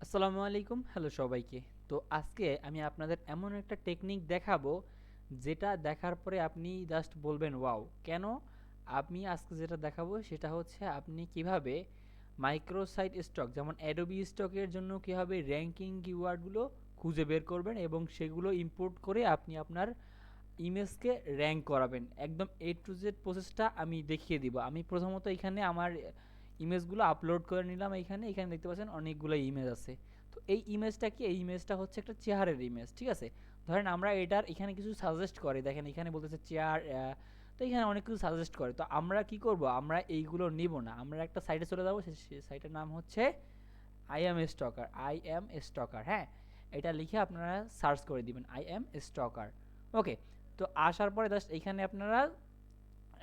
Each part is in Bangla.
আসসালামু আলাইকুম, হ্যালো সবাইকে। তো আজকে আমি আপনাদের এমন একটা টেকনিক দেখাবো যেটা দেখার পরে আপনি জাস্ট বলবেন ওয়াও। কেন? আমি আজকে যেটা দেখাবো সেটা হচ্ছে আপনি কিভাবে মাইক্রোসাইট স্টক যেমন অ্যাডোবি স্টকের জন্য কীভাবে র্যাঙ্কিং কিওয়ার্ডগুলো খুঁজে বের করবেন এবং সেগুলো ইম্পোর্ট করে আপনি আপনার ইমেজকে র্যাঙ্ক করাবেন। একদম এ টু জেড প্রসেসটা আমি দেখিয়ে দিব। আমি প্রথমত এখানে আমার ইমেজগুলো আপলোড করে নিলাম। এখানে দেখতে পাচ্ছেন অনেকগুলো ইমেজ আছে। তো এই ইমেজটা কি? এই ইমেজটা হচ্ছে একটা চেয়ারের ইমেজ, ঠিক আছে? ধরেন আমরা এখানে কিছু সাজেস্ট করে, দেখেন এখানে বলতেছে চেয়ার, তো এখানে অনেক কিছু সাজেস্ট করে। তো আমরা কি করব? আমরা এইগুলো নিব না, আমরা একটা সাইটে চলে যাবো। সেই সাইটের নাম হচ্ছে আই এম স্টকার। হ্যাঁ, এটা লিখে আপনারা সার্চ করে দিবেন আই এম স্টকার। ওকে, তো আসার পরে জাস্ট এইখানে আপনারা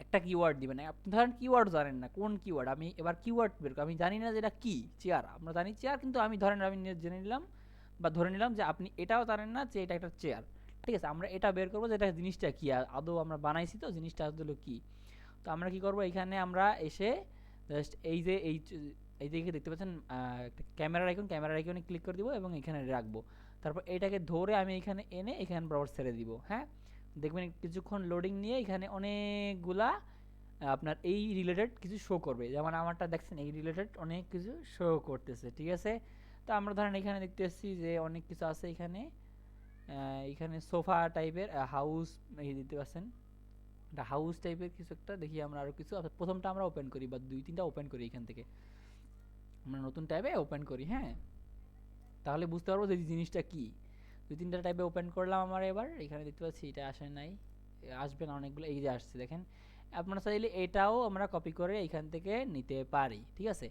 একটা কিওয়ার্ড দিবেন। আপনি ধরেন কিওয়ার্ড জানেন না কোন কিওয়ার্ড, আমি এবার কিওয়ার্ড বের করি। আমি জানি না যে এটা কি চেয়ার, আমরা জানি চেয়ার, কিন্তু আমি ধরেন আমি জেনে নিলাম বা ধরে নিলাম যে আপনি এটাও জানেন না যে এটা একটা চেয়ার। ঠিক আছে, আমরা এটা বের করবো যে এটা জিনিসটা কি, আদৌ আমরা বানাইছি তো জিনিসটা আসলে কি। তো আমরা কি করব, এখানে আমরা এসে জাস্ট এই যে দেখতে পাচ্ছেন একটা ক্যামেরার আইকনে ক্লিক করে দিব এবং এখানে রাখবো। তারপর এটাকে ধরে আমি এখানে এনে এখানে বরাবর ছেড়ে দিব। হ্যাঁ, দেখবেন কিছুক্ষণ লোডিং নিয়ে এখানে অনেকগুলা আপনার এই রিলেটেড কিছু শো করবে। যেমন আমারটা দেখছেন এই রিলেটেড অনেক কিছু শো করতেছে, ঠিক আছে? তো আমরা ধরেন এখানে দেখতেছি যে অনেক কিছু আছে এখানে। এখানে সোফা টাইপের হাউস, এই দিতে পাচ্ছেন একটা হাউস টাইপের কিছু একটা দেখি। আমরা আরও কিছু প্রথমটা আমরা ওপেন করি বা দুই তিনটা ওপেন করি, এখান থেকে আমরা নতুন ট্যাবে ওপেন করি। হ্যাঁ, তাহলে বুঝতে পারবো যে জিনিসটা কি। দুই তিনটা ট্যাবে ওপেন করলাম। আমার এবার এখানে দেখতে পাচ্ছি এটা আসে নাই, আসবে না অনেকগুলো, এই যে আসছে দেখেন। আপনারা চাইলে এটাও আমরা কপি করে এখান থেকে নিতে পারি, ঠিক আছে?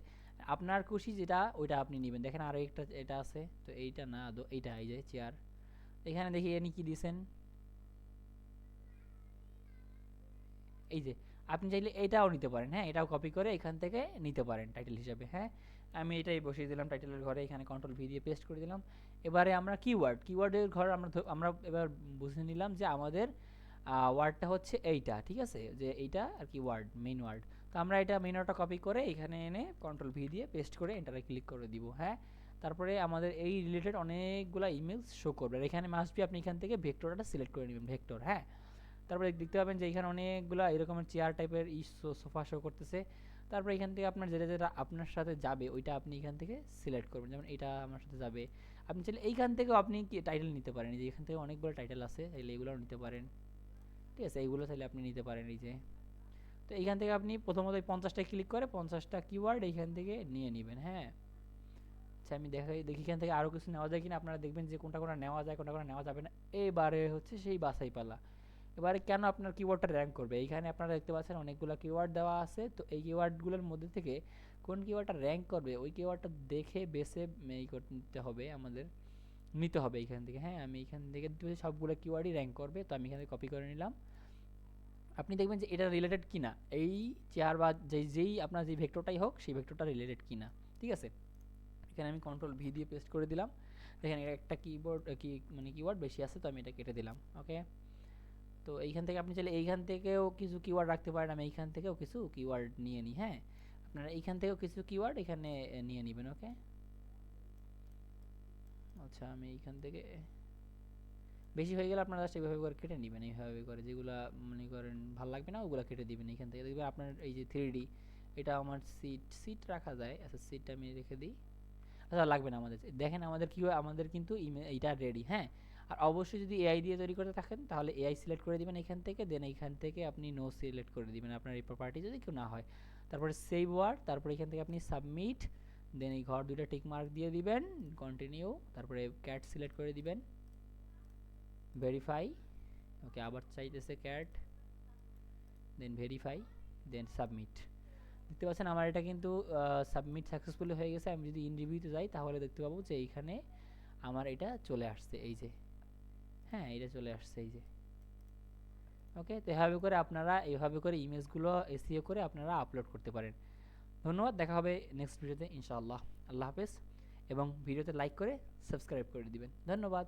আপনার খুশি যেটা ওইটা আপনি নেবেন। দেখেন আরও একটা এটা আছে, তো এইটা না এইটা, এই যে চেয়ার। এখানে দেখি এনি কি দিছেন, এই যে আপনি চাইলে এটাও নিতে পারেন। হ্যাঁ, এটাও কপি করে এখান থেকে নিতে পারেন টাইটেল হিসাবে। হ্যাঁ, আমি এটাই বসিয়ে দিলাম টাইটেলের ঘরে, এখানে কন্ট্রোল ভি দিয়ে পেস্ট করে দিলাম। এবারে আমরা কিওয়ার্ডের ঘর আমরা এবার বুঝে নিলাম যে আমাদের ওয়ার্ডটা হচ্ছে এইটা, ঠিক আছে? যে এইটা আর কি ওয়ার্ড, মেইন ওয়ার্ড। তো আমরা এটা মেইন ওয়ার্ডটা কপি করে এখানে এনে কন্ট্রোল ভি দিয়ে পেস্ট করে এন্টারে ক্লিক করে দিব। হ্যাঁ, তারপরে আমাদের এই রিলেটেড অনেকগুলা ইমেজ শো করবে। আর এখানে মাস্ট বি আপনি এখান থেকে ভেক্টরটা সিলেক্ট করে নেবেন, ভেক্টর। হ্যাঁ, তারপরে দেখতে পাবেন যে এখানে অনেকগুলা এরকমের চেয়ার টাইপের সোফা শো করতেছে। তারপর এখান থেকে আপনার যেটা যেটা আপনার সাথে যাবে ওইটা আপনি এখান থেকে সিলেক্ট করবেন। যেমন এটা আমার সাথে যাবে। আপনি চাইলে এইখান থেকেও আপনি কি টাইটেল নিতে পারেন, এই যে এখান থেকে অনেকগুলো টাইটেল আছে, চাইলে এগুলোও নিতে পারেন। ঠিক আছে, এইগুলো চাইলে আপনি নিতে পারেন, এই যে। তো এইখান থেকে আপনি প্রথমত 50টায় ক্লিক করে 50টা কিওয়ার্ড এইখান থেকে নিয়ে নেবেন। হ্যাঁ, আচ্ছা আমি দেখি এখান থেকে আরও কিছু নেওয়া যায় কিনা। আপনারা দেখবেন যে কোনটা কোনটা নেওয়া যায়, কোনটা কোনটা নেওয়া যাবে না। এবারে হচ্ছে সেই বাছাই পালা। এবারে কেন আপনার কিওয়ার্ডটা র্যাঙ্ক করবে, এইখানে আপনারা দেখতে পাচ্ছেন অনেকগুলো কিওয়ার্ড দেওয়া আছে। তো এই কিওয়ার্ডগুলোর মধ্যে থেকে কোন কিওয়ার্ডটা র্যাঙ্ক করবে ওই কিওয়ার্ডটা দেখে বেছে এই করতে হবে আমাদের, নিতে হবে এইখান থেকে। হ্যাঁ, আমি এখান থেকে সবগুলো কিওয়ার্ডই র্যাঙ্ক করবে, তো আমি এখানে কপি করে নিলাম। আপনি দেখবেন যে এটা রিলেটেড কিনা, এই চেয়ার বা যেই আপনার যে ভেক্টরটাই হোক সেই ভেক্টরটা রিলেটেড কিনা, ঠিক আছে? এখানে আমি কন্ট্রোল ভি দিয়ে পেস্ট করে দিলাম। দেখেন এটা একটা কিওয়ার্ড বেশি আছে, তো আমি এটা কেটে দিলাম। ওকে, তো এইখান থেকে আপনি চাইলে এইখান থেকেও কিছু কিওয়ার্ড রাখতে পারেন। আমি এইখান থেকেও কিছু কিওয়ার্ড নিয়ে নিই। হ্যাঁ, আপনারা এইখান থেকেও কিছু কিওয়ার্ড এখানে নিয়ে নেবেন। ওকে, আচ্ছা আমি এইখান থেকে বেশি হয়ে গেলে আপনারা জাস্ট এইভাবে করে কেটে নেবেন। এইভাবে করে যেগুলা মনে করেন ভালো লাগবে না ওগুলো কেটে দিবেন। এইখান থেকে দেখবেন আপনার এই যে 3D, এটা আমার সিট রাখা যায়। আচ্ছা সিটটা আমি রেখে দিই। আচ্ছা লাগবে না আমাদের। দেখেন আমাদের কি হয়, আমাদের কিন্তু এইটা রেডি। হ্যাঁ, আর অবশ্যই যদি এআই দিয়ে তৈরি করতে থাকেন তাহলে এআই সিলেক্ট করে দিবেন এখান থেকে, দেন এইখান থেকে আপনি নো সিলেক্ট করে দিবেন আপনার এই প্রপার্টি যদি কেউ না হয়। তারপরে সেভ ওয়ার্ড, তারপরে এখান থেকে আপনি সাবমিট, দেন এই ঘর দুইটা টিক মার্ক দিয়ে দিবেন, কন্টিনিউ, তারপরে ক্যাট সিলেক্ট করে দিবেন, ভেরিফাই। ওকে, আবার চাইতেছে ক্যাট, দেন ভেরিফাই, দেন সাবমিট। দেখতে পাচ্ছেন আমার এটা কিন্তু সাবমিট সাকসেসফুলি হয়ে গেছে। আমি যদি ইন রিভিউতে যাই তাহলে দেখতে পাবো যে এইখানে আমার এটা চলে আসছে, এই যে। হ্যাঁ, এটা চলে আসছে, এই যে। ওকে, তো এইভাবে করে ইমেজগুলো এসইও করে আপনারা আপলোড করতে পারেন। ধন্যবাদ, দেখা হবে নেক্সট ভিডিওতে ইনশাআল্লাহ। আল্লাহ হাফেজ, এবং ভিডিওতে লাইক করে সাবস্ক্রাইব করে দিবেন। ধন্যবাদ।